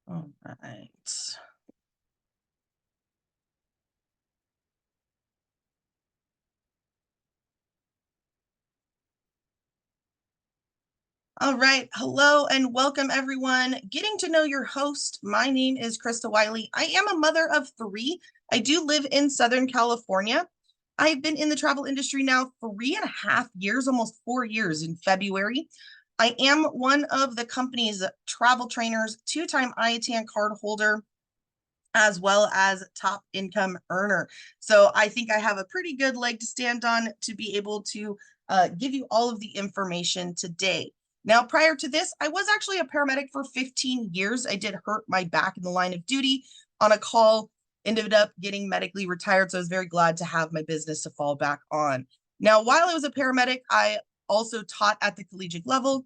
All right. All right. Hello and welcome, everyone. Getting to know your host. My name is Krista Wiley. I am a mother of three. I do live in Southern California. I've been in the travel industry now 3.5 years, almost 4 years in February. I am one of the company's travel trainers, two-time Iatan card holder, as well as top income earner. So I think I have a pretty good leg to stand on to be able to give you all of the information today. Now, prior to this, I was actually a paramedic for 15 years. I did hurt my back in the line of duty on a call, ended up getting medically retired. So I was very glad to have my business to fall back on. Now, while I was a paramedic, I also taught at the collegiate level,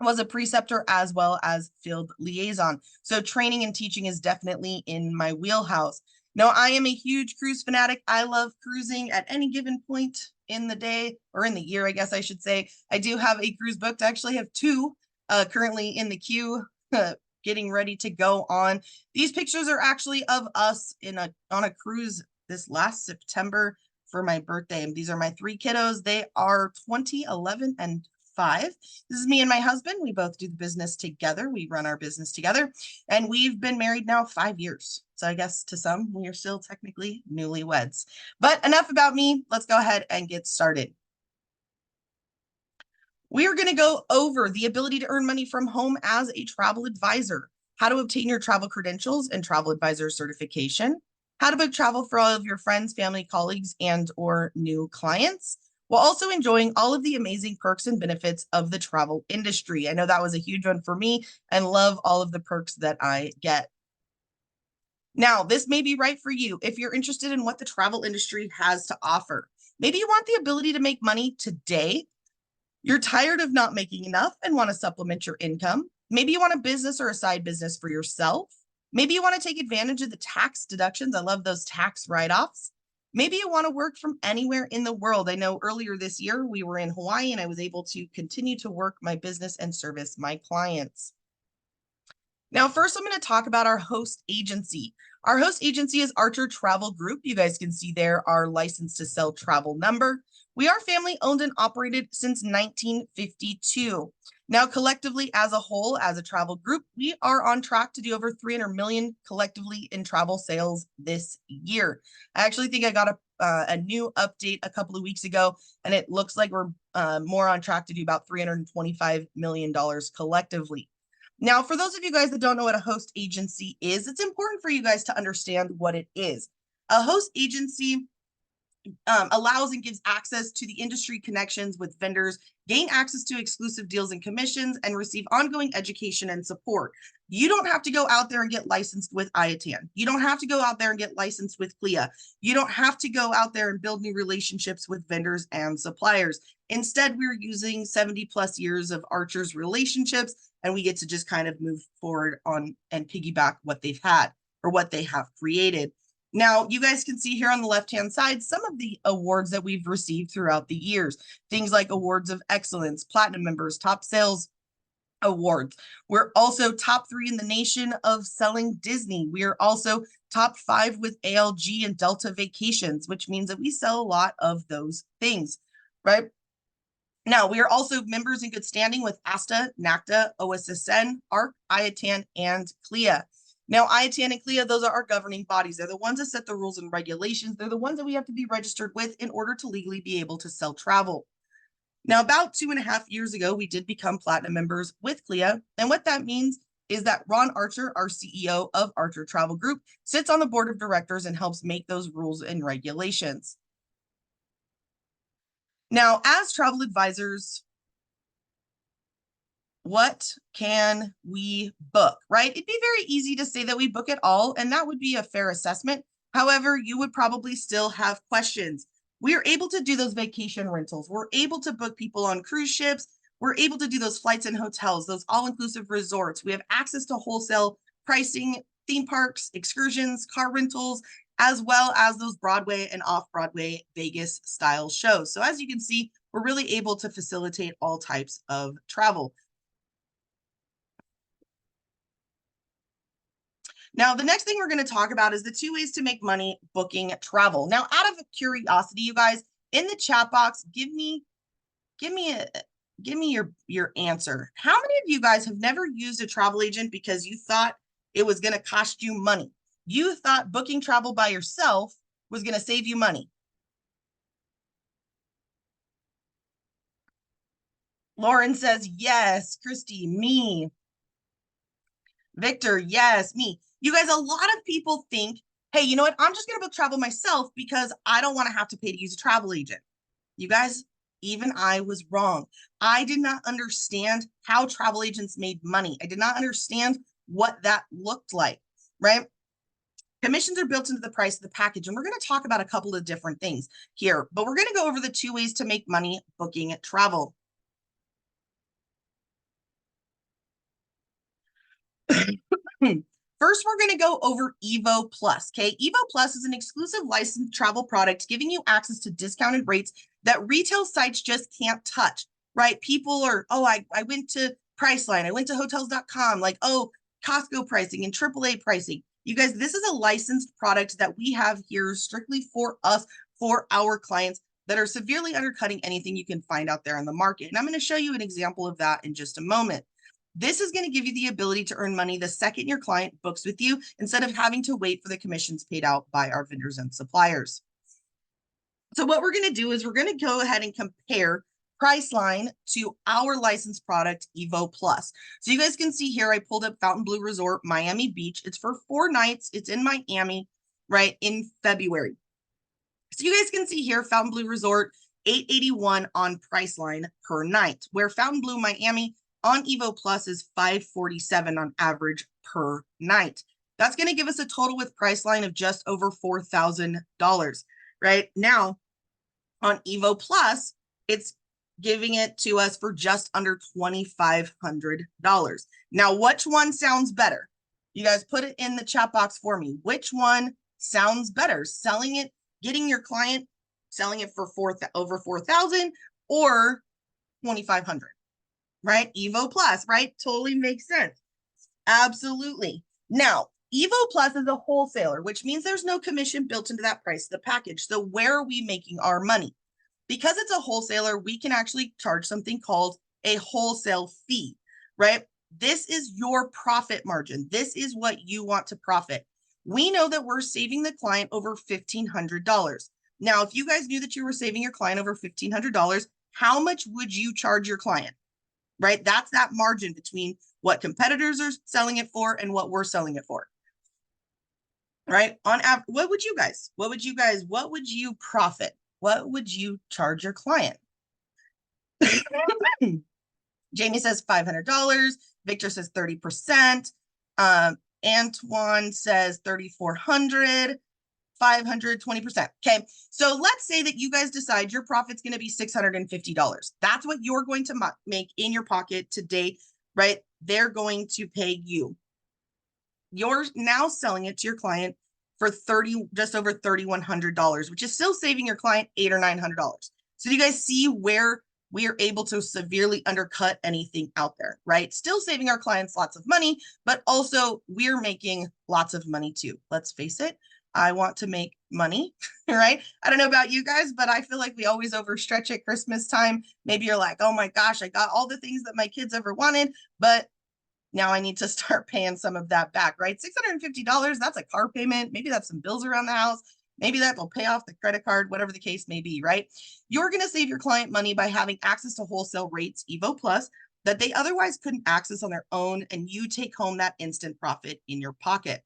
was a preceptor as well as field liaison. So training and teaching is definitely in my wheelhouse. Now, I am a huge cruise fanatic. I love cruising at any given point in the day, or in the year, I guess I should say. I do have a cruise booked. I actually have two currently in the queue, getting ready to go on. These pictures are actually of us on a cruise this last September for my birthday. These are my three kiddos. They are 20, 11, and 5. This is me and my husband. We both do the business together. We run our business together, and we've been married now 5 years. So I guess to some, we are still technically newlyweds. But enough about me. Let's go ahead and get started. We are going to go over the ability to earn money from home as a travel advisor, how to obtain your travel credentials and travel advisor certification, how to book travel for all of your friends, family, colleagues, and or new clients, while also enjoying all of the amazing perks and benefits of the travel industry. I know that was a huge one for me and love all of the perks that I get. Now, this may be right for you if you're interested in what the travel industry has to offer. Maybe you want the ability to make money today. You're tired of not making enough and want to supplement your income. Maybe you want a business or a side business for yourself. Maybe you want to take advantage of the tax deductions. I love those tax write-offs. Maybe you want to work from anywhere in the world. I know earlier this year we were in Hawaii and I was able to continue to work my business and service my clients. Now, first, I'm going to talk about our host agency. Our host agency is Archer Travel Group. You guys can see there our license to sell travel number. We are family owned and operated since 1952. Now, collectively as a whole, as a travel group, we are on track to do over 300 million collectively in travel sales this year. I actually think I got a new update a couple of weeks ago, and it looks like we're more on track to do about $325 million collectively. Now, for those of you guys that don't know what a host agency is, it's important for you guys to understand what it is. A host agency allows and gives access to the industry connections with vendors, gain access to exclusive deals and commissions, and receive ongoing education and support. You don't have to go out there and get licensed with Iatan. You don't have to go out there and get licensed with CLIA. You don't have to go out there and build new relationships with vendors and suppliers. Instead, we're using 70 plus years of Archer's relationships, and we get to just kind of move forward on and piggyback what they've had or what they have created. Now, you guys can see here on the left-hand side some of the awards that we've received throughout the years. Things like awards of excellence, platinum members, top sales awards. We're also top 3 in the nation of selling Disney. We are also top 5 with ALG and Delta Vacations, which means that we sell a lot of those things, right? Now, we are also members in good standing with ASTA, NACTA, OSSN, ARC, IATAN, and CLIA. Now, IATAN and CLIA, those are our governing bodies. They're the ones that set the rules and regulations. They're the ones that we have to be registered with in order to legally be able to sell travel. Now, about 2.5 years ago, we did become platinum members with CLIA. And what that means is that Ron Archer, our CEO of Archer Travel Group, sits on the board of directors and helps make those rules and regulations. Now, as travel advisors, what can we book, right? It'd be very easy to say that we book it all, and that would be a fair assessment. However, you would probably still have questions. We are able to do those vacation rentals. We're able to book people on cruise ships. We're able to do those flights and hotels, those all-inclusive resorts. We have access to wholesale pricing, theme parks, excursions, car rentals, as well as those Broadway and off-Broadway Vegas style shows. So as you can see, we're really able to facilitate all types of travel. Now, the next thing we're going to talk about is the 2 ways to make money booking travel. Now, out of curiosity, you guys, in the chat box, give me your answer. How many of you guys have never used a travel agent because you thought it was going to cost you money? You thought booking travel by yourself was going to save you money. Lauren says, yes. Christy, me. Victor, yes, me. You guys, a lot of people think, hey, you know what? I'm just going to book travel myself because I don't want to have to pay to use a travel agent. You guys, even I was wrong. I did not understand how travel agents made money. I did not understand what that looked like, right? Commissions are built into the price of the package, and we're going to talk about a couple of different things here, but we're going to go over the 2 ways to make money booking travel. First, we're going to go over Evo Plus, okay? Evo Plus is an exclusive licensed travel product giving you access to discounted rates that retail sites just can't touch, right? People are, oh, I went to Priceline, I went to hotels.com, like, oh, Costco pricing and AAA pricing. You guys, this is a licensed product that we have here strictly for us, for our clients that are severely undercutting anything you can find out there on the market. And I'm going to show you an example of that in just a moment. This is going to give you the ability to earn money the second your client books with you instead of having to wait for the commissions paid out by our vendors and suppliers. So what we're going to do is we're going to go ahead and compare Priceline to our licensed product, Evo Plus. So you guys can see here, I pulled up Fontainebleau Resort, Miami Beach. It's for 4 nights. It's in Miami, right, in February. So you guys can see here, Fontainebleau Resort, $881 on Priceline per night, where Fontainebleau Miami on Evo Plus is $547 on average per night. That's going to give us a total with Priceline of just over $4,000, right? Now, on Evo Plus, it's giving it to us for just under $2,500. Now, which one sounds better? You guys put it in the chat box for me. Which one sounds better? Selling it, getting your client, selling it for over $4,000 or $2,500? Right? Evo Plus, right? Totally makes sense. Absolutely. Now, Evo Plus is a wholesaler, which means there's no commission built into that price of the package. So where are we making our money? Because it's a wholesaler, we can actually charge something called a wholesale fee, right? This is your profit margin. This is what you want to profit. We know that we're saving the client over $1,500. Now, if you guys knew that you were saving your client over $1,500, how much would you charge your client? Right? That's that margin between what competitors are selling it for and what we're selling it for. Right? On average, what would you profit? What would you charge your client? Jamie says $500. Victor says 30%. Antoine says 3,400. 500, 20%. Okay. So let's say that you guys decide your profit's going to be $650. That's what you're going to make in your pocket to date, right? They're going to pay you. You're now selling it to your client for just over $3,100, which is still saving your client $800 or $900. So you guys see where we are able to severely undercut anything out there, right? Still saving our clients lots of money, but also we're making lots of money too. Let's face it. I want to make money, right? I don't know about you guys, but I feel like we always overstretch at Christmas time. Maybe you're like, oh my gosh, I got all the things that my kids ever wanted, but now I need to start paying some of that back, right? $650, that's a car payment. Maybe that's some bills around the house. Maybe that will pay off the credit card, whatever the case may be, right? You're going to save your client money by having access to wholesale rates, Evo Plus, that they otherwise couldn't access on their own, and you take home that instant profit in your pocket.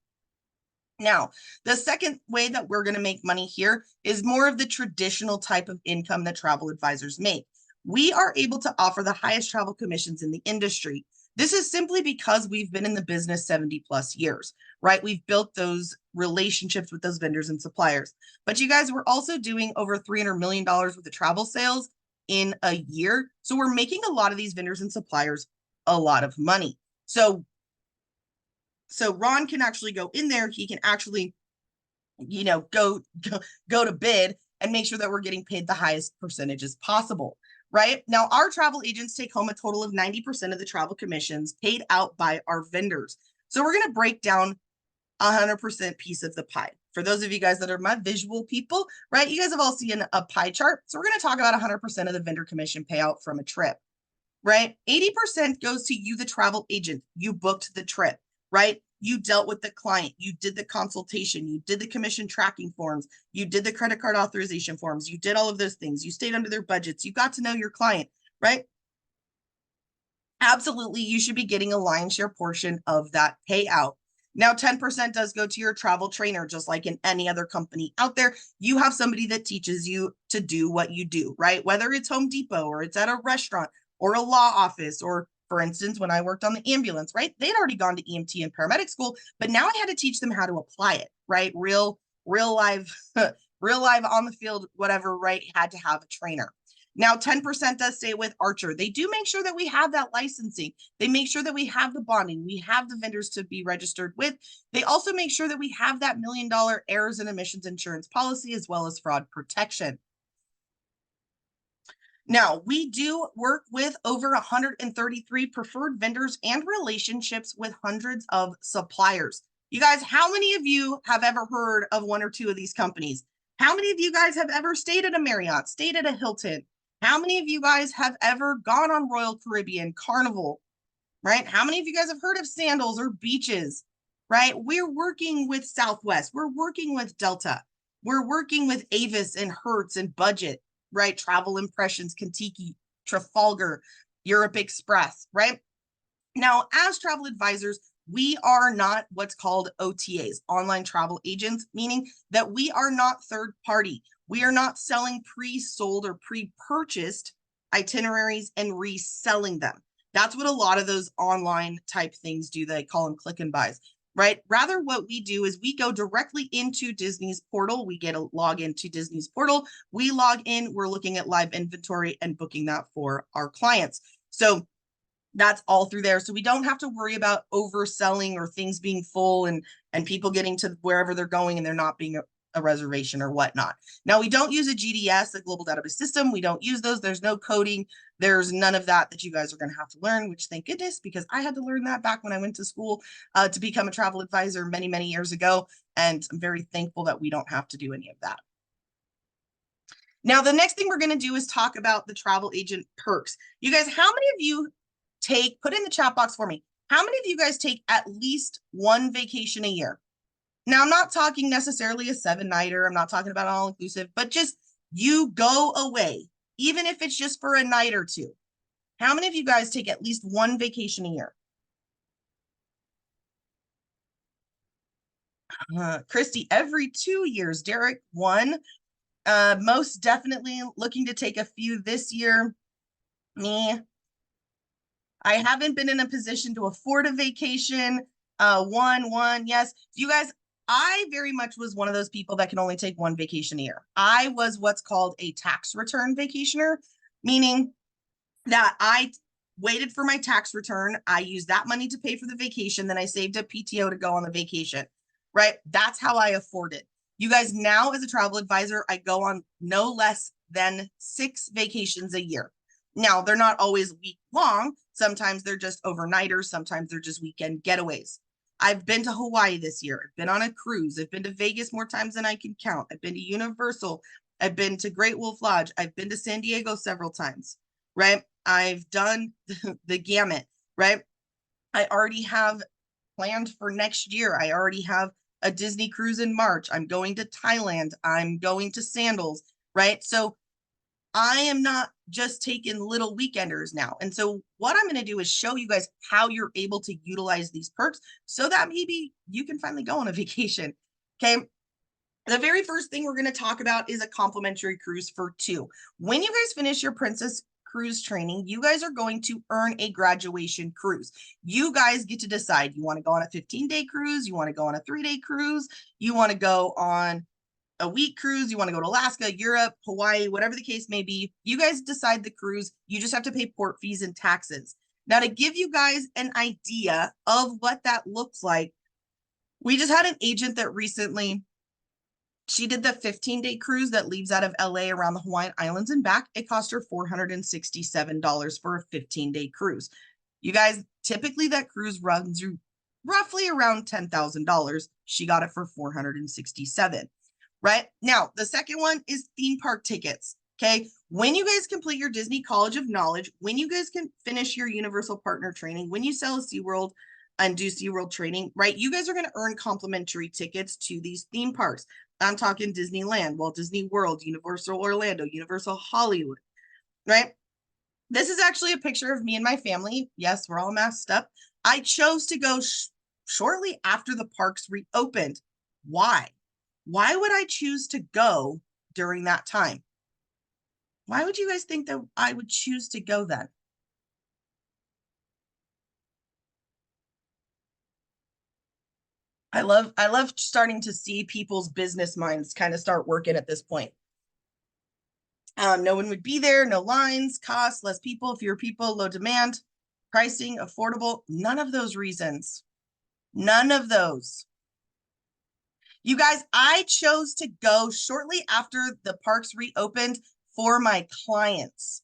Now, the second way that we're going to make money here is more of the traditional type of income that travel advisors make. We are able to offer the highest travel commissions in the industry. This is simply because we've been in the business 70 plus years, right? We've built those relationships with those vendors and suppliers. But you guys, we're also doing over $300 million worth of travel sales in a year. So we're making a lot of these vendors and suppliers a lot of money. So Ron can actually go in there. He can actually, go to bid and make sure that we're getting paid the highest percentages possible, right? Now, our travel agents take home a total of 90% of the travel commissions paid out by our vendors. So we're going to break down 100% piece of the pie. For those of you guys that are my visual people, right? You guys have all seen a pie chart. So we're going to talk about 100% of the vendor commission payout from a trip, right? 80% goes to you, the travel agent. You booked the trip, right? You dealt with the client. You did the consultation. You did the commission tracking forms. You did the credit card authorization forms. You did all of those things. You stayed under their budgets. You got to know your client, right? Absolutely, you should be getting a lion's share portion of that payout. Now, 10% does go to your travel trainer, just like in any other company out there. You have somebody that teaches you to do what you do, right? Whether it's Home Depot or it's at a restaurant or a law office, or for instance, when I worked on the ambulance, right? They'd already gone to EMT and paramedic school, but now I had to teach them how to apply it, right? Real live, real live on the field, whatever, right? Had to have a trainer. Now, 10% does stay with Archer. They do make sure that we have that licensing. They make sure that we have the bonding. We have the vendors to be registered with. They also make sure that we have that $1 million errors and omissions insurance policy, as well as fraud protection. Now, we do work with over 133 preferred vendors and relationships with hundreds of suppliers. You guys, how many of you have ever heard of one or two of these companies? How many of you guys have ever stayed at a Marriott, stayed at a Hilton? How many of you guys have ever gone on Royal Caribbean, Carnival, right? How many of you guys have heard of Sandals or Beaches, right? We're working with Southwest. We're working with Delta. We're working with Avis and Hertz and Budget, right? Travel Impressions, Kentucky, Trafalgar, Europe Express, right? Now, as travel advisors, we are not what's called OTAs, online travel agents, meaning that we are not third party. We are not selling pre-sold or pre-purchased itineraries and reselling them. That's what a lot of those online type things do. They call them click and buys, right? Rather, what we do is we go directly into Disney's portal. We get a login to Disney's portal. We log in, we're looking at live inventory and booking that for our clients. So that's all through there. So we don't have to worry about overselling or things being full and people getting to wherever they're going and there not being a reservation or whatnot. Now, we don't use a GDS, a global database system. We don't use those. There's no coding. There's none of that you guys are going to have to learn, which thank goodness, because I had to learn that back when I went to school to become a travel advisor many, many years ago. And I'm very thankful that we don't have to do any of that. Now, the next thing we're going to do is talk about the travel agent perks. You guys, how many of you put in the chat box for me, how many of you guys take at least one vacation a year? Now, I'm not talking necessarily a 7-nighter. I'm not talking about all inclusive, but just you go away, even if it's just for a night or two. How many of you guys take at least one vacation a year? Christy, every 2 years. Derek, 1. Most definitely looking to take a few this year. Me, I haven't been in a position to afford a vacation. One, yes. You guys, I very much was one of those people that can only take one vacation a year. I was what's called a tax return vacationer, meaning that I waited for my tax return. I used that money to pay for the vacation. Then I saved a PTO to go on the vacation, right? That's how I afford it. You guys, now as a travel advisor, I go on no less than 6 vacations a year. Now, they're not always week long. Sometimes they're just overnighters. Sometimes they're just weekend getaways. I've been to Hawaii this year. I've been on a cruise. I've been to Vegas more times than I can count. I've been to Universal. I've been to Great Wolf Lodge. I've been to San Diego several times, right? I've done the gamut, right? I already have planned for next year. I already have a Disney cruise in March. I'm going to Thailand. I'm going to Sandals, right? So I am not just taking little weekenders now. And so what I'm going to do is show you guys how you're able to utilize these perks so that maybe you can finally go on a vacation. Okay. The very first thing we're going to talk about is a complimentary cruise for 2. When you guys finish your Princess Cruise training, you guys are going to earn a graduation cruise. You guys get to decide. You want to go on a 15-day cruise? You want to go on a 3-day cruise? You want to go on a week cruise? You want to go to Alaska, Europe, Hawaii, whatever the case may be? You guys decide the cruise. You just have to pay port fees and taxes. Now, to give you guys an idea of what that looks like, we just had an agent that recently, she did the 15-day cruise that leaves out of LA around the Hawaiian Islands and back. It cost her $467 for a 15-day cruise. You guys, typically that cruise runs you roughly around $10,000. She got it for $467. Right now, the second one is theme park tickets. Okay. When you guys complete your Disney College of Knowledge, when you guys can finish your Universal Partner training, when you sell a SeaWorld and do SeaWorld training, right, you guys are going to earn complimentary tickets to these theme parks. I'm talking Disneyland, Walt Disney World, Universal Orlando, Universal Hollywood, right? This is actually a picture of me and my family. Yes, we're all masked up. I chose to go shortly after the parks reopened. Why? Why would I choose to go during that time? Why would you guys think that I would choose to go then? I love starting to see people's business minds kind of start working at this point. No one would be there, no lines, cost, less people, fewer people, low demand, pricing, affordable, none of those reasons. None of those. You guys, I chose to go shortly after the parks reopened for my clients.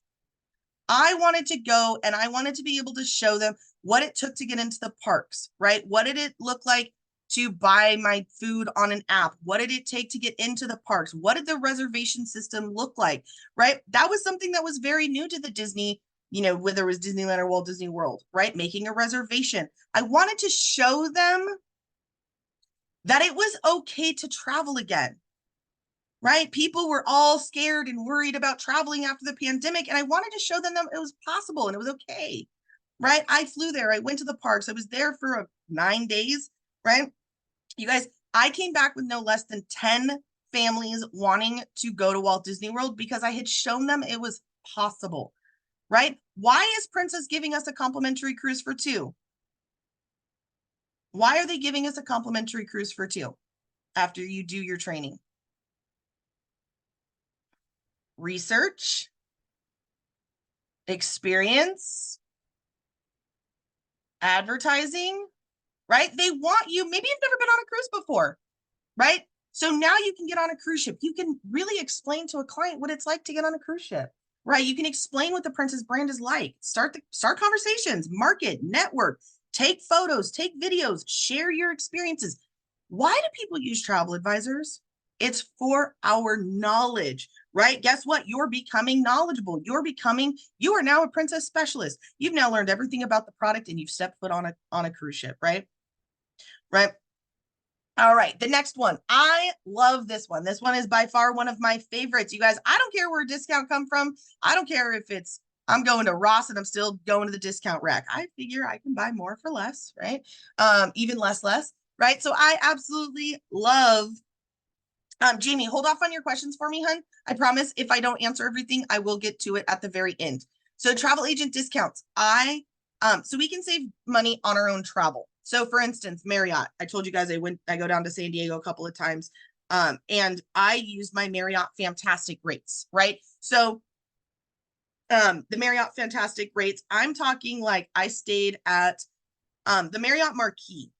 I wanted to go and I wanted to be able to show them what it took to get into the parks, right? What did it look like to buy my food on an app? What did it take to get into the parks? What did the reservation system look like, right? That was something that was very new to the Disney, whether it was Disneyland or Walt Disney World, right? Making a reservation. I wanted to show them that it was okay to travel again, right? People were all scared and worried about traveling after the pandemic. And I wanted to show them that it was possible and it was okay, right? I flew there. I went to the parks. I was there for 9 days, right? You guys, I came back with no less than 10 families wanting to go to Walt Disney World because I had shown them it was possible, right? Why is Princess giving us a complimentary cruise for 2? Why are they giving us a complimentary cruise for 2 after you do your training? Research, experience, advertising, right? They want you. Maybe you've never been on a cruise before, right? So now you can get on a cruise ship. You can really explain to a client what it's like to get on a cruise ship, right? You can explain what the Princess brand is like. Start conversations, market, network, take photos, take videos, share your experiences. Why do people use travel advisors? It's for our knowledge, right? Guess what? You're becoming knowledgeable. You are now a Princess specialist. You've now learned everything about the product and you've stepped foot on a cruise ship, right? Right. All right, the next one. I love this one. This one is by far one of my favorites. You guys, I don't care where a discount come from. I don't care if it's I'm going to Ross and I'm still going to the discount rack. I figure I can buy more for less, right? Even less, right? So I absolutely love Jamie, hold off on your questions for me, hun. I promise if I don't answer everything, I will get to it at the very end. So travel agent discounts. So we can save money on our own travel. So for instance, Marriott, I told you guys I go down to San Diego a couple of times. And I use my Marriott Fantastic rates, right? So the Marriott Fantastic rates, I'm talking like I stayed at the Marriott Marquis.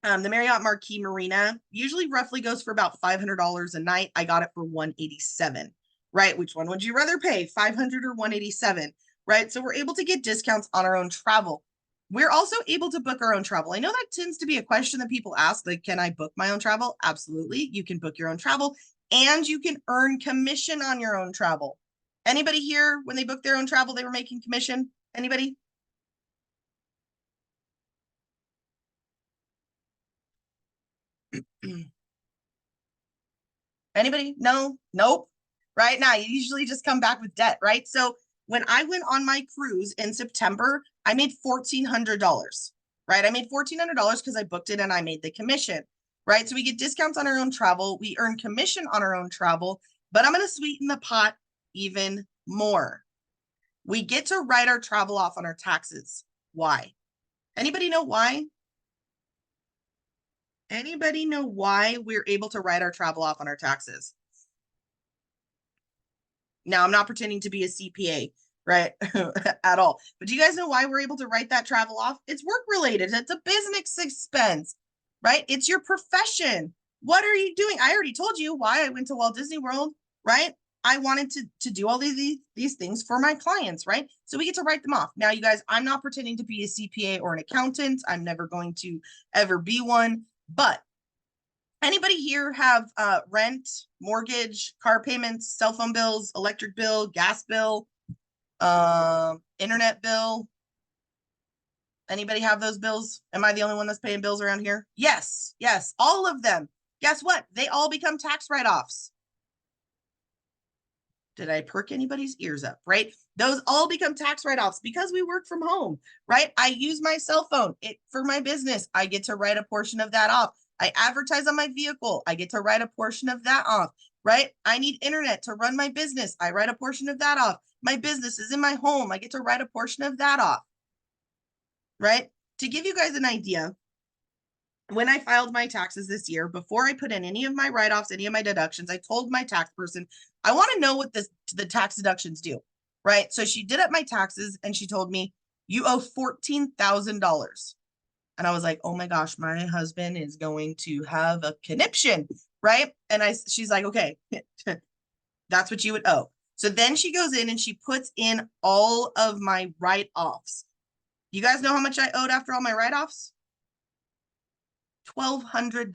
The Marriott Marquis Marina usually roughly goes for about $500 a night. I got it for $187, right? Which one would you rather pay, $500 or $187, right? So we're able to get discounts on our own travel. We're also able to book our own travel. I know that tends to be a question that people ask, like, can I book my own travel? Absolutely. You can book your own travel and you can earn commission on your own travel. Anybody here, when they booked their own travel, they were making commission? Anybody? Anybody? No, nope. Right now, you usually just come back with debt, right? So when I went on my cruise in September, I made $1,400, right? I made $1,400 because I booked it and I made the commission, right? So we get discounts on our own travel. We earn commission on our own travel, but I'm going to sweeten the pot even more. We get to write our travel off on our taxes. Why? Anybody know why? Anybody know why we're able to write our travel off on our taxes? Now, I'm not pretending to be a CPA, right? At all. But do you guys know why we're able to write that travel off? It's work related. It's a business expense, right? It's your profession. What are you doing? I already told you why I went to Walt Disney World, right? I wanted to do all these things for my clients, right? So we get to write them off. Now, you guys, I'm not pretending to be a CPA or an accountant. I'm never going to ever be one. But anybody here have rent, mortgage, car payments, cell phone bills, electric bill, gas bill, internet bill? Anybody have those bills? Am I the only one that's paying bills around here? Yes, yes, all of them. Guess what? They all become tax write-offs. Did I perk anybody's ears up, right? Those all become tax write-offs because we work from home, right? I use my cell phone for my business. I get to write a portion of that off. I advertise on my vehicle. I get to write a portion of that off, right? I need internet to run my business. I write a portion of that off. My business is in my home. I get to write a portion of that off, right? To give you guys an idea, when I filed my taxes this year, before I put in any of my write-offs, any of my deductions, I told my tax person, I want to know what the tax deductions do, right? So she did up my taxes and she told me, you owe $14,000. And I was like, oh my gosh, my husband is going to have a conniption, right? And she's like, okay, that's what you would owe. So then she goes in and she puts in all of my write-offs. You guys know how much I owed after all my write-offs? $1,200.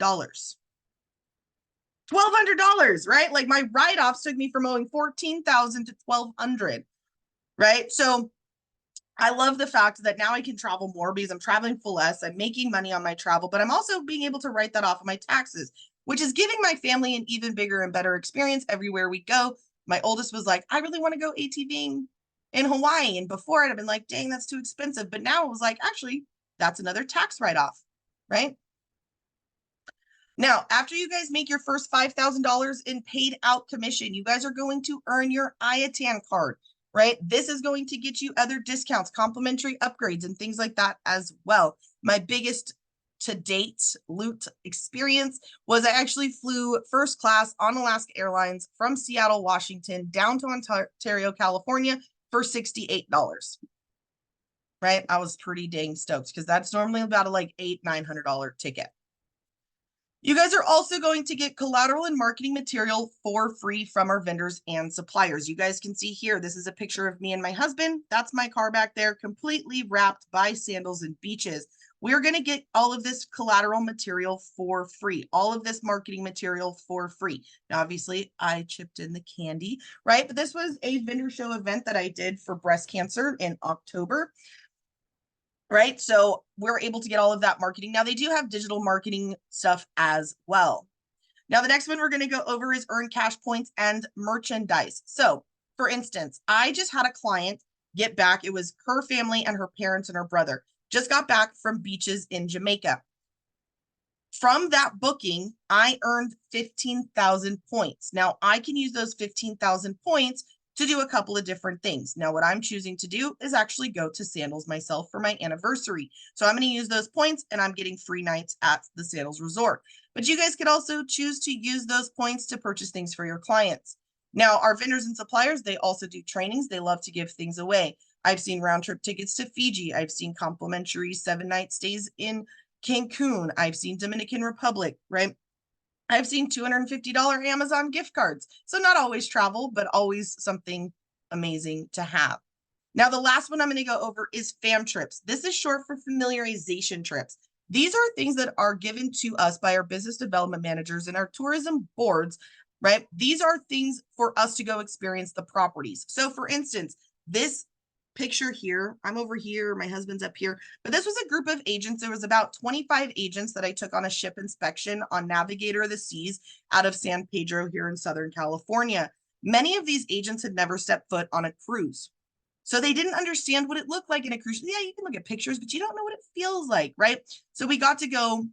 $1,200, right? Like my write-offs took me from owing $14,000 to $1,200, right? So I love the fact that now I can travel more because I'm traveling for less. I'm making money on my travel, but I'm also being able to write that off of my taxes, which is giving my family an even bigger and better experience everywhere we go. My oldest was like, I really want to go ATVing in Hawaii. And before I'd have been like, dang, that's too expensive. But now it was like, actually, that's another tax write-off, right? Now, after you guys make your first $5,000 in paid out commission, you guys are going to earn your Iatan card, right? This is going to get you other discounts, complimentary upgrades, and things like that as well. My biggest to date loot experience was I actually flew first class on Alaska Airlines from Seattle, Washington, down to Ontario, California for $68, right? I was pretty dang stoked because that's normally about a like $800-900 ticket. You guys are also going to get collateral and marketing material for free from our vendors and suppliers. You guys can see here, this is a picture of me and my husband. That's my car back there, completely wrapped by sandals and beaches. We're going to get all of this collateral material for free, all of this marketing material for free. Now, obviously, I chipped in the candy, right? But this was a vendor show event that I did for breast cancer in October. Right? So we're able to get all of that marketing. Now they do have digital marketing stuff as well. Now the next one we're going to go over is earn cash points and merchandise. So for instance, I just had a client get back. It was her family and her parents and her brother just got back from beaches in Jamaica. From that booking, I earned 15,000 points. Now I can use those 15,000 points to do a couple of different things. Now, what I'm choosing to do is actually go to Sandals myself for my anniversary. So I'm going to use those points and I'm getting free nights at the Sandals Resort. But you guys could also choose to use those points to purchase things for your clients. Now, our vendors and suppliers, they also do trainings. They love to give things away. I've seen round trip tickets to Fiji. I've seen complimentary 7-night stays in Cancun. I've seen Dominican Republic, right? I've seen $250 Amazon gift cards. So not always travel, but always something amazing to have. Now, the last one I'm going to go over is fam trips. This is short for familiarization trips. These are things that are given to us by our business development managers and our tourism boards, right? These are things for us to go experience the properties. So for instance, this picture here, I'm over here, my husband's up here, but this was a group of agents. There was about 25 agents that I took on a ship inspection on Navigator of the Seas out of San Pedro here in Southern California. Many of these agents had never stepped foot on a cruise. So they didn't understand what it looked like in a cruise. Yeah, you can look at pictures, but you don't know what it feels like, right? So we got to go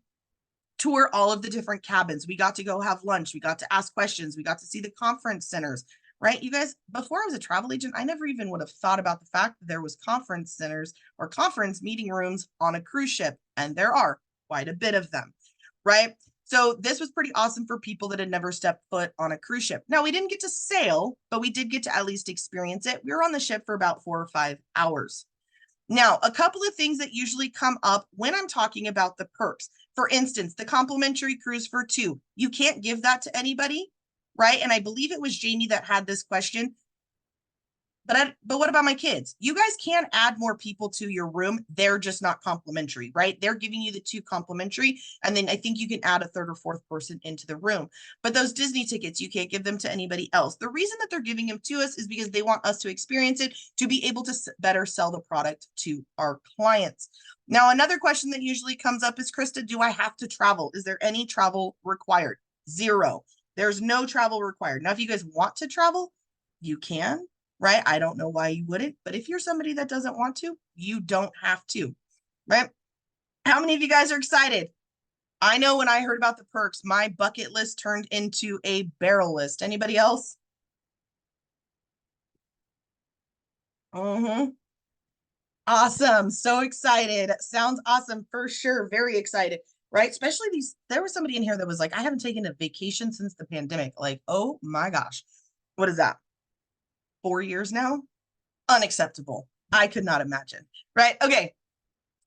tour all of the different cabins. We got to go have lunch. We got to ask questions. We got to see the conference centers. Right? You guys, before I was a travel agent, I never even would have thought about the fact that there was conference centers or conference meeting rooms on a cruise ship. And there are quite a bit of them, right? So this was pretty awesome for people that had never stepped foot on a cruise ship. Now, we didn't get to sail, but we did get to at least experience it. We were on the ship for about 4 or 5 hours. Now, a couple of things that usually come up when I'm talking about the perks. For instance, the complimentary cruise for 2. You can't give that to anybody, right? And I believe it was Jamie that had this question. But what about my kids? You guys can add more people to your room. They're just not complimentary, right? They're giving you the 2 complimentary, and then I think you can add a 3rd or 4th person into the room. But those Disney tickets, you can't give them to anybody else. The reason that they're giving them to us is because they want us to experience it, to be able to better sell the product to our clients. Now, another question that usually comes up is, Krista, do I have to travel? Is there any travel required? 0. There's no travel required. Now, if you guys want to travel, you can. Right? I don't know why you wouldn't, but if you're somebody that doesn't want to, you don't have to, right? How many of you guys are excited? I know when I heard about the perks, my bucket list turned into a barrel list. Anybody else? Awesome. So excited. Sounds awesome for sure. Very excited, right? Especially there was somebody in here that was like, I haven't taken a vacation since the pandemic. Like, oh my gosh. What is that? 4 years now? Unacceptable. I could not imagine, right? Okay,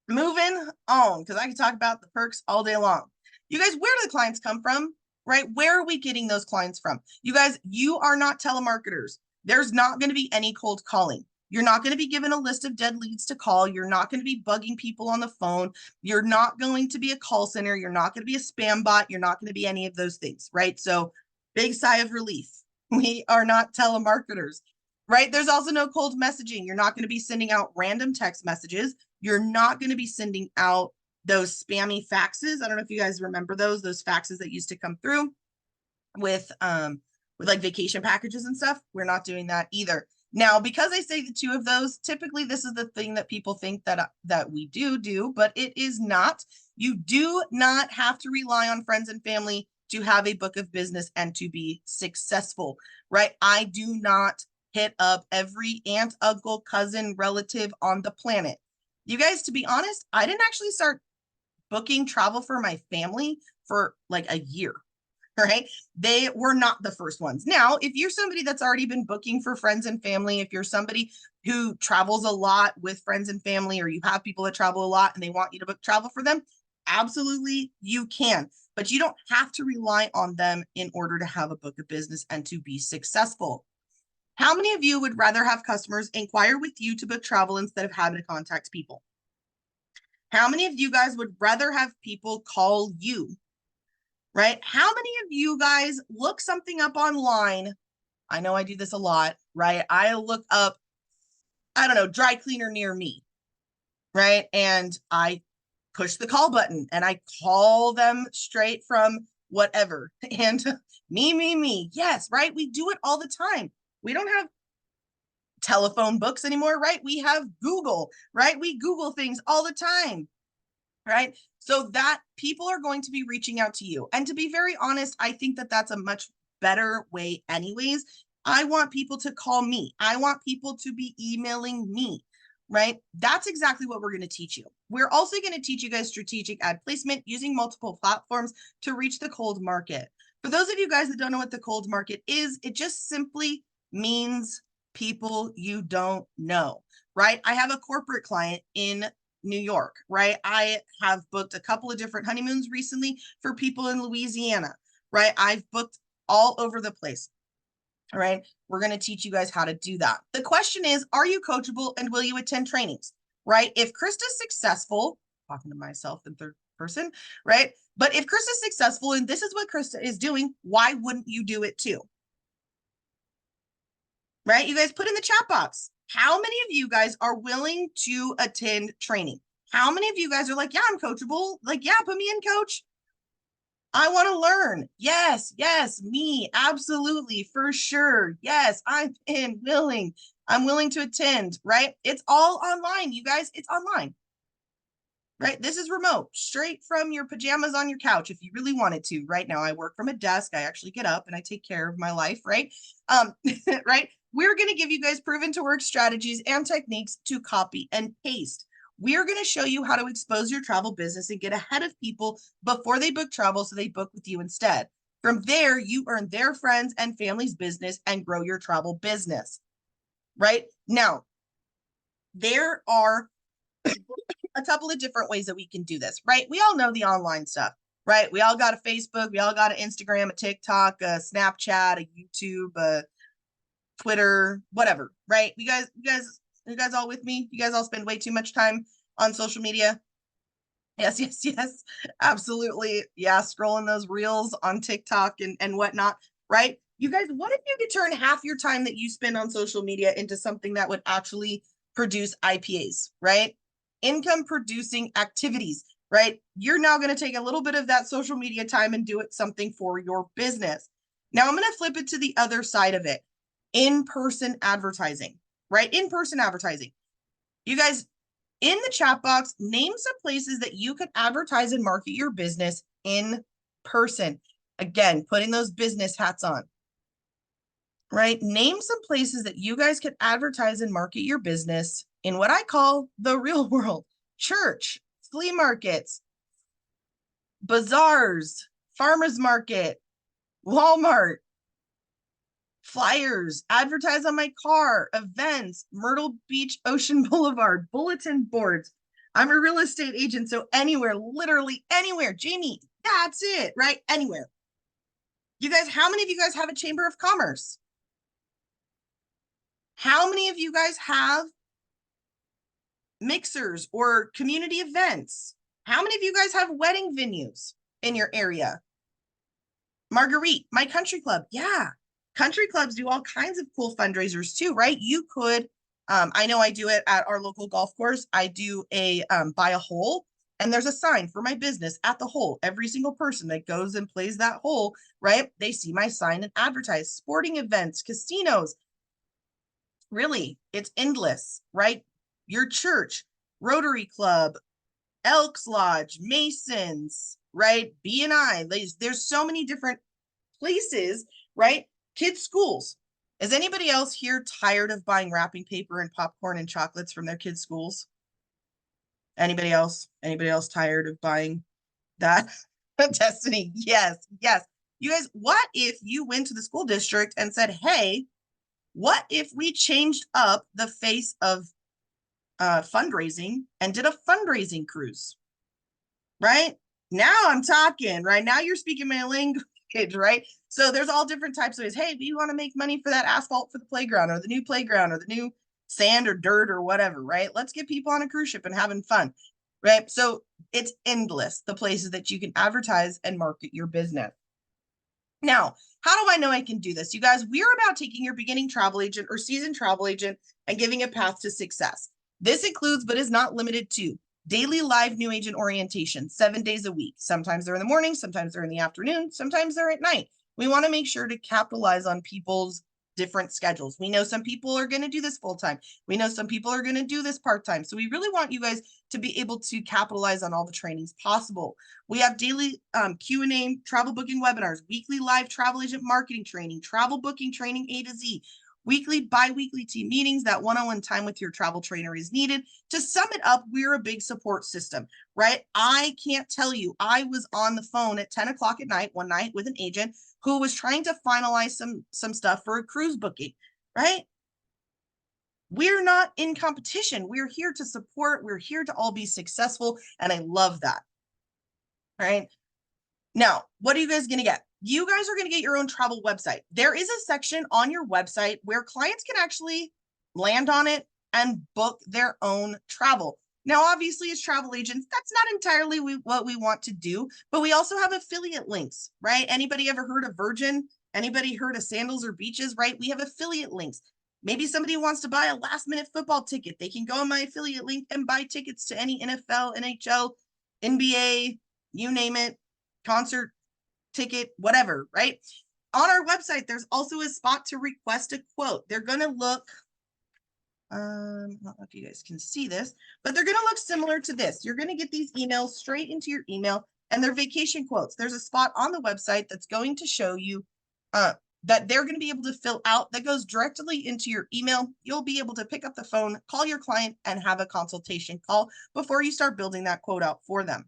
moving on, because I can talk about the perks all day long. You guys, where do the clients come from, right? Where are we getting those clients from? You guys, you are not telemarketers. There's not going to be any cold calling. You're not going to be given a list of dead leads to call. You're not going to be bugging people on the phone. You're not going to be a call center. You're not going to be a spam bot. You're not going to be any of those things, right? So big sigh of relief. We are not telemarketers. Right? There's also no cold messaging. You're not going to be sending out random text messages. You're not going to be sending out those spammy faxes. I don't know if you guys remember those faxes that used to come through with like vacation packages and stuff. We're not doing that either. Now, because I say the 2 of those, typically this is the thing that people think that we do, but it is not. You do not have to rely on friends and family to have a book of business and to be successful, right? I do not hit up every aunt, uncle, cousin, relative on the planet. You guys, to be honest, I didn't actually start booking travel for my family for like a year, right? They were not the first ones. Now, if you're somebody that's already been booking for friends and family, if you're somebody who travels a lot with friends and family, or you have people that travel a lot and they want you to book travel for them, absolutely you can. But you don't have to rely on them in order to have a book of business and to be successful. How many of you would rather have customers inquire with you to book travel instead of having to contact people? How many of you guys would rather have people call you, right? How many of you guys look something up online? I know I do this a lot, right? I look up, I don't know, dry cleaner near me, right? And I push the call button and I call them straight from whatever. And me. Yes, right? We do it all the time. We don't have telephone books anymore, right? We have Google, right? We Google things all the time, right? So that people are going to be reaching out to you. And to be very honest, I think that that's a much better way anyways. I want people to call me. I want people to be emailing me, right? That's exactly what we're going to teach you. We're also going to teach you guys strategic ad placement using multiple platforms to reach the cold market. For those of you guys that don't know what the cold market is, it just simply means people you don't know, right? I have a corporate client in New York, right? I have booked a couple of different honeymoons recently for people in Louisiana, right? I've booked all over the place. All right. We're going to teach you guys how to do that. The question is, are you coachable and will you attend trainings, right? If Krista's successful, talking to myself in third person, right? But if Krista's successful and this is what Krista is doing, why wouldn't you do it too? Right? You guys put in the chat box. How many of you guys are willing to attend training? How many of you guys are like, yeah, I'm coachable. Like, yeah, put me in, coach. I want to learn. Yes, me. Absolutely, for sure. Yes, I'm willing. I'm willing to attend, right? It's all online, you guys. It's online, right? This is remote, straight from your pajamas on your couch if you really wanted to. Right now, I work from a desk. I actually get up and I take care of my life, right? Right? We're going to give you guys proven to work strategies and techniques to copy and paste. We're going to show you how to expose your travel business and get ahead of people before they book travel so they book with you instead. From there, you earn their friends and family's business and grow your travel business, right? Now, there are a couple of different ways that we can do this, right? We all know the online stuff. right? We all got a Facebook, we all got an Instagram, a TikTok, a Snapchat, a YouTube, a Twitter, whatever, right? You guys all with me? You guys all spend way too much time on social media? Yes, yes, yes, absolutely. Yeah, scrolling those reels on TikTok and whatnot, right? You guys, what if you could turn half your time that you spend on social media into something that would actually produce IPAs, right? Income producing activities, right? You're now going to take a little bit of that social media time and do it something for your business. Now I'm going to flip it to the other side of it. In-person advertising, right? In-person advertising. You guys, in the chat box, name some places that you can advertise and market your business in person. Again, putting those business hats on, right? Name some places that you guys can advertise and market your business in what I call the real world. Church, flea markets, bazaars, farmers market, Walmart, flyers, advertise on my car, events, Myrtle Beach Ocean Boulevard, bulletin boards. I'm a real estate agent, so anywhere, literally anywhere. Jamie, that's it, right? Anywhere. You guys, how many of you guys have a chamber of commerce? How many of you guys have mixers or community events? How many of you guys have wedding venues in your area? Marguerite, my country club. Yeah. Country clubs do all kinds of cool fundraisers too, right? You could, I know I do it at our local golf course. I do a buy a hole, and there's a sign for my business at the hole. Every single person that goes and plays that hole, right? They see my sign and advertise. Sporting events, casinos. Really, it's endless, right? Your church, Rotary Club, Elks Lodge, Masons, right? BNI. There's so many different places, right? Kids' schools. Is anybody else here tired of buying wrapping paper and popcorn and chocolates from their kids' schools? Anybody else? Anybody else tired of buying that? Destiny, yes, yes. You guys, what if you went to the school district and said, hey, what if we changed up the face of fundraising and did a fundraising cruise? Right? Now I'm talking, right? Now you're speaking my language, right? So there's all different types of ways. Hey, we want to make money for that asphalt for the playground or the new playground or the new sand or dirt or whatever, right? Let's get people on a cruise ship and having fun, right? So it's endless, the places that you can advertise and market your business. Now, how do I know I can do this? You guys, we're about taking your beginning travel agent or seasoned travel agent and giving a path to success. This includes, but is not limited to, daily live new agent orientation, 7 days a week. Sometimes they're in the morning, sometimes they're in the afternoon, sometimes they're at night. We want to make sure to capitalize on people's different schedules. We know some people are going to do this full time. We know some people are going to do this part time. So we really want you guys to be able to capitalize on all the trainings possible. We have daily Q&A, travel booking webinars, weekly live travel agent marketing training, travel booking training A to Z, weekly, bi-weekly team meetings. That one-on-one time with your travel trainer is needed. To sum it up, we're a big support system, right? I can't tell you, I was on the phone at 10 o'clock at night one night with an agent who was trying to finalize some stuff for a cruise booking, right? We're not in competition. We're here to support. We're here to all be successful. And I love that. All right. Now, what are you guys going to get? You guys are going to get your own travel website. There is a section on your website where clients can actually land on it and book their own travel. Now, obviously, as travel agents, that's not entirely what we want to do, but we also have affiliate links, right? Anybody ever heard of Virgin? Anybody heard of Sandals or Beaches, right? We have affiliate links. Maybe somebody wants to buy a last minute football ticket. They can go on my affiliate link and buy tickets to any NFL, NHL, NBA, you name it, concert ticket, whatever, right? On our website, there's also a spot to request a quote. They're going to look, I don't know if you guys can see this, but they're going to look similar to this. You're going to get these emails straight into your email, and they're vacation quotes. There's a spot on the website that's going to show you that they're going to be able to fill out that goes directly into your email. You'll be able to pick up the phone, call your client, and have a consultation call before you start building that quote out for them.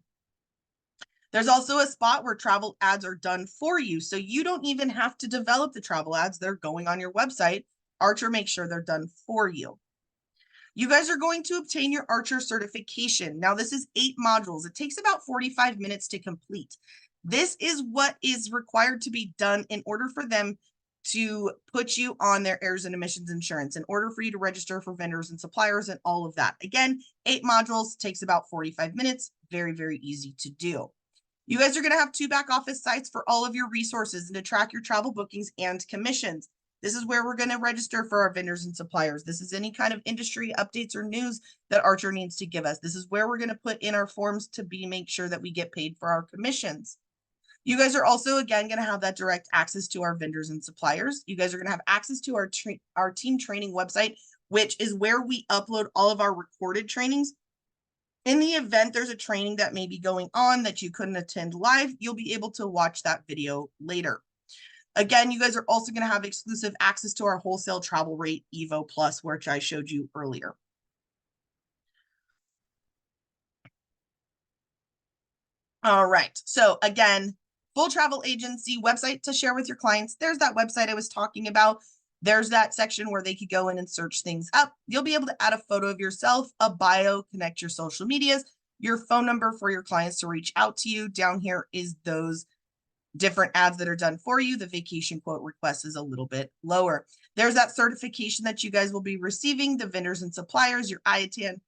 There's also a spot where travel ads are done for you. So you don't even have to develop the travel ads. They're going on your website. Archer makes sure they're done for you. You guys are going to obtain your Archer certification. Now, this is 8 modules. It takes about 45 minutes to complete. This is what is required to be done in order for them to put you on their errors and emissions insurance, in order for you to register for vendors and suppliers and all of that. Again, 8 modules, takes about 45 minutes. Very, very easy to do. You guys are going to have 2 back office sites for all of your resources and to track your travel bookings and commissions. This is where we're going to register for our vendors and suppliers. This is any kind of industry updates or news that Archer needs to give us. This is where we're going to put in our forms to make sure that we get paid for our commissions. You guys are also, again, going to have that direct access to our vendors and suppliers. You guys are going to have access to our team training website, which is where we upload all of our recorded trainings. In the event there's a training that may be going on that you couldn't attend live, you'll be able to watch that video later. Again, you guys are also going to have exclusive access to our wholesale travel rate Evo Plus, which I showed you earlier. All right. So again, full travel agency website to share with your clients. There's that website I was talking about. There's that section where they could go in and search things up. You'll be able to add a photo of yourself, a bio, connect your social medias, your phone number for your clients to reach out to you. Down here is those different ads that are done for you. The vacation quote request is a little bit lower. There's that certification that you guys will be receiving, the vendors and suppliers, your Iatan.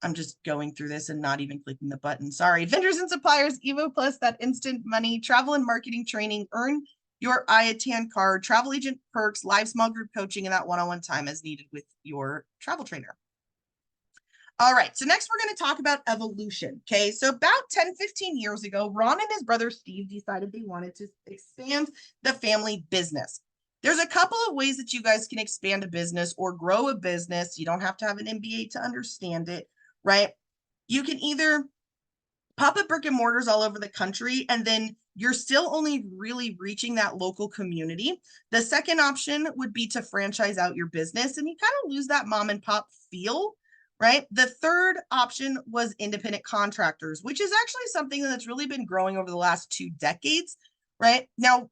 I'm just going through this and not even clicking the button. Sorry. Vendors and suppliers, Evo Plus, that instant money, travel and marketing training, earn your Iatan card, travel agent perks, live small group coaching, and that one-on-one time as needed with your travel trainer. All right, so next we're going to talk about evolution. Okay, so about 10, 15 years ago, Ron and his brother Steve decided they wanted to expand the family business. There's a couple of ways that you guys can expand a business or grow a business. You don't have to have an MBA to understand it, right? You can either pop up brick and mortars all over the country, and then you're still only really reaching that local community. The second option would be to franchise out your business, and you kind of lose that mom and pop feel, right? The third option was independent contractors, which is actually something that's really been growing over the last 2 decades, right? Now,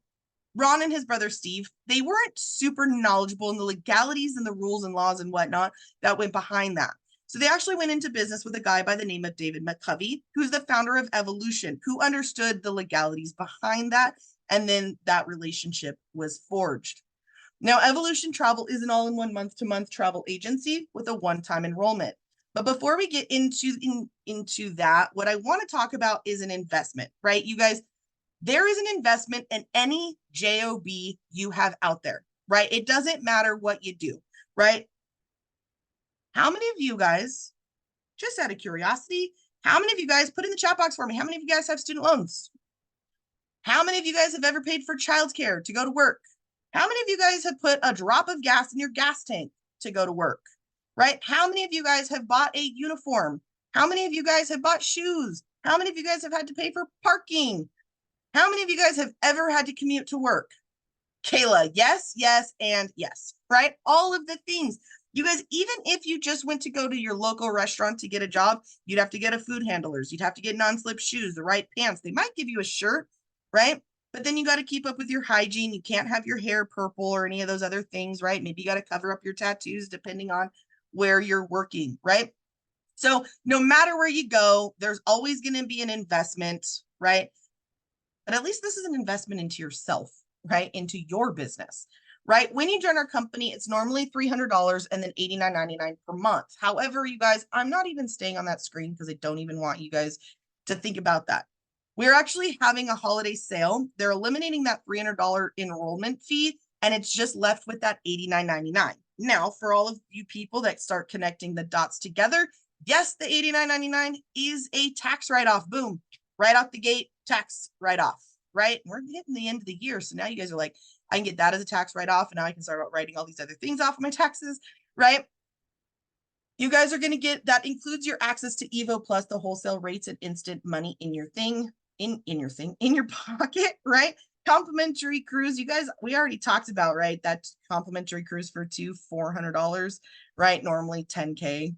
Ron and his brother Steve, they weren't super knowledgeable in the legalities and the rules and laws and whatnot that went behind that. So they actually went into business with a guy by the name of David McCovey, who's the founder of Evolution, who understood the legalities behind that. And then that relationship was forged. Now, Evolution Travel is an all-in-one month-to-month travel agency with a one-time enrollment. But before we get into that, what I want to talk about is an investment, right? You guys, there is an investment in any job you have out there, right? It doesn't matter what you do, right? How many of you guys, just out of curiosity, how many of you guys, put in the chat box for me, how many of you guys have student loans? How many of you guys have ever paid for childcare to go to work? How many of you guys have put a drop of gas in your gas tank to go to work, right? How many of you guys have bought a uniform? How many of you guys have bought shoes? How many of you guys have had to pay for parking? How many of you guys have ever had to commute to work? Kayla, yes, yes, and yes, right? All of the things. You guys, even if you just went to go to your local restaurant to get a job, you'd have to get a food handlers. You'd have to get non-slip shoes, the right pants. They might give you a shirt, right? But then you got to keep up with your hygiene. You can't have your hair purple or any of those other things, right? Maybe you got to cover up your tattoos depending on where you're working, right? So no matter where you go, there's always going to be an investment, right? But at least this is an investment into yourself, right? Into your business, right? When you join our company, it's normally $300 and then $89.99 per month. However, you guys, I'm not even staying on that screen because I don't even want you guys to think about that. We're actually having a holiday sale. They're eliminating that $300 enrollment fee, and it's just left with that $89.99. Now, for all of you people that start connecting the dots together, yes, the $89.99 is a tax write-off. Boom, right out the gate, tax write-off, right? We're getting the end of the year. So now you guys are like, I can get that as a tax write-off, and now I can start writing all these other things off of my taxes, right? You guys are going to get, that includes your access to Evo Plus, the wholesale rates and instant money in your thing, in your pocket, right? Complimentary cruise. You guys, we already talked about, right? That complimentary cruise for $400, right? Normally $10K.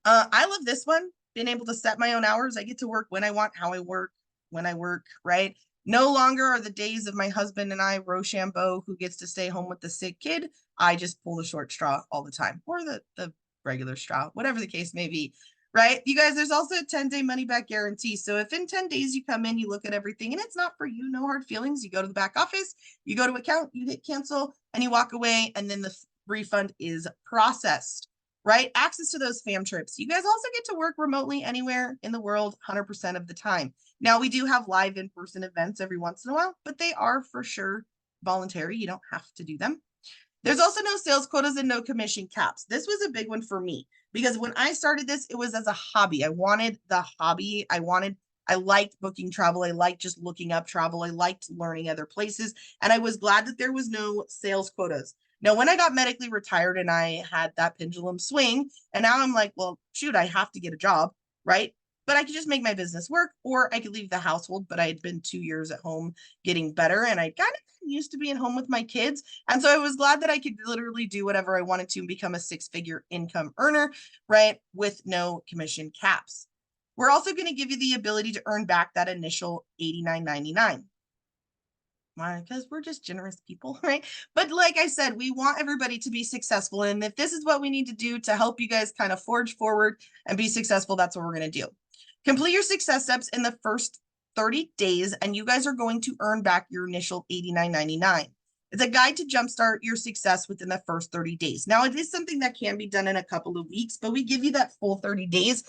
I love this one. Being able to set my own hours. I get to work when I want, how I work, when I work, right? No longer are the days of my husband and I, Rochambeau, who gets to stay home with the sick kid. I just pull the short straw all the time, or the regular straw, whatever the case may be, right? You guys, there's also a 10-day money back guarantee. So if in 10 days you come in, you look at everything and it's not for you, no hard feelings. You go to the back office, you go to account, you hit cancel, and you walk away, and then the refund is processed, right? Access to those fam trips. You guys also get to work remotely anywhere in the world 100% of the time. Now, we do have live in-person events every once in a while, but they are for sure voluntary. You don't have to do them. There's also no sales quotas and no commission caps. This was a big one for me because when I started this, it was as a hobby. I wanted the hobby. I liked booking travel. I liked just looking up travel. I liked learning other places. And I was glad that there was no sales quotas. Now, when I got medically retired and I had that pendulum swing, and now I'm like, well, shoot, I have to get a job, right? But I could just make my business work, or I could leave the household. But I had been 2 years at home getting better, and I kind of used to being home with my kids. And so I was glad that I could literally do whatever I wanted to and become a 6-figure income earner, right? With no commission caps. We're also going to give you the ability to earn back that initial $89.99. Why? Because we're just generous people, right? But like I said, we want everybody to be successful. And if this is what we need to do to help you guys kind of forge forward and be successful, that's what we're going to do. Complete your success steps in the first 30 days, and you guys are going to earn back your initial $89.99. It's a guide to jumpstart your success within the first 30 days. Now, it is something that can be done in a couple of weeks, but we give you that full 30 days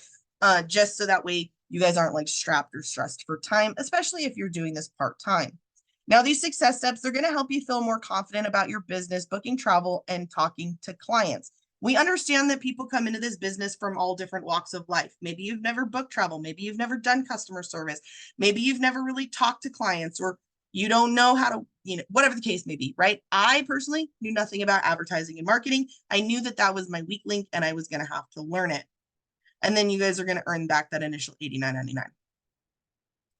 just so that way you guys aren't like strapped or stressed for time, especially if you're doing this part-time. Now, these success steps, they're going to help you feel more confident about your business, booking travel, and talking to clients. We understand that people come into this business from all different walks of life. Maybe you've never booked travel. Maybe you've never done customer service. Maybe you've never really talked to clients, or you don't know how to, whatever the case may be, right? I personally knew nothing about advertising and marketing. I knew that that was my weak link and I was going to have to learn it. And then you guys are going to earn back that initial $89.99.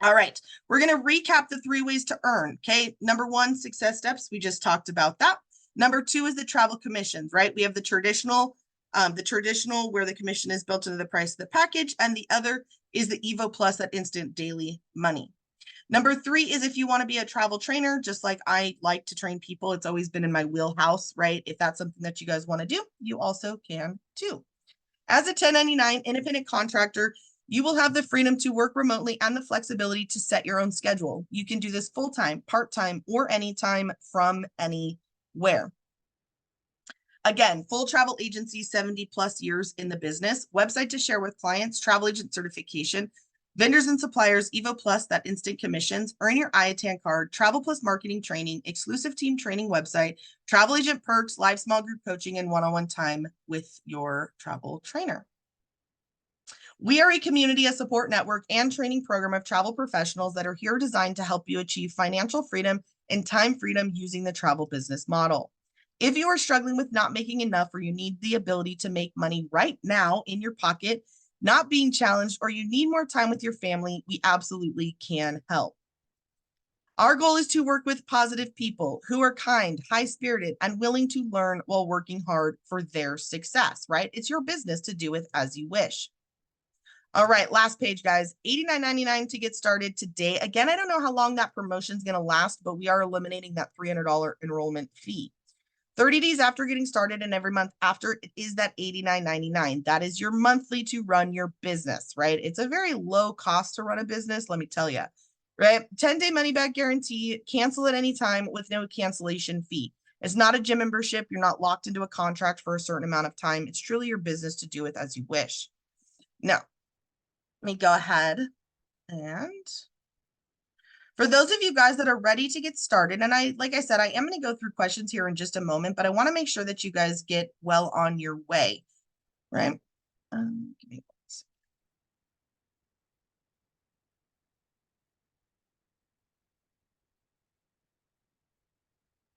All right, we're going to recap the 3 ways to earn. Okay, number 1, success steps. We just talked about that. Number 2 is the travel commissions, right? We have the traditional where the commission is built into the price of the package, and the other is the Evo Plus, that instant daily money. Number 3 is if you want to be a travel trainer, just like I like to train people. It's always been in my wheelhouse, right? If that's something that you guys want to do, you also can too. As a 1099 independent contractor, you will have the freedom to work remotely and the flexibility to set your own schedule. You can do this full-time, part-time, or anytime from anywhere. Again, full travel agency, 70 plus years in the business, website to share with clients, travel agent certification, vendors and suppliers, Evo Plus, that instant commissions, earn your Iatan card, Travel Plus marketing training, exclusive team training website, travel agent perks, live small group coaching, and one-on-one time with your travel trainer. We are a community, a support network, and training program of travel professionals that are here designed to help you achieve financial freedom and time freedom using the travel business model. If you are struggling with not making enough, or you need the ability to make money right now in your pocket, not being challenged, or you need more time with your family, we absolutely can help. Our goal is to work with positive people who are kind, high-spirited, and willing to learn while working hard for their success, right? It's your business to do with as you wish. All right, last page, guys. $89.99 to get started today. Again, I don't know how long that promotion is going to last, but we are eliminating that $300 enrollment fee. 30 days after getting started and every month after, it is that $89.99. That is your monthly to run your business, right? It's a very low cost to run a business, let me tell you, right? 10-day money back guarantee, cancel at any time with no cancellation fee. It's not a gym membership. You're not locked into a contract for a certain amount of time. It's truly your business to do with as you wish. Now, let me go ahead and for those of you guys that are ready to get started, and like I said, I am going to go through questions here in just a moment, but I want to make sure that you guys get well on your way, right? Give me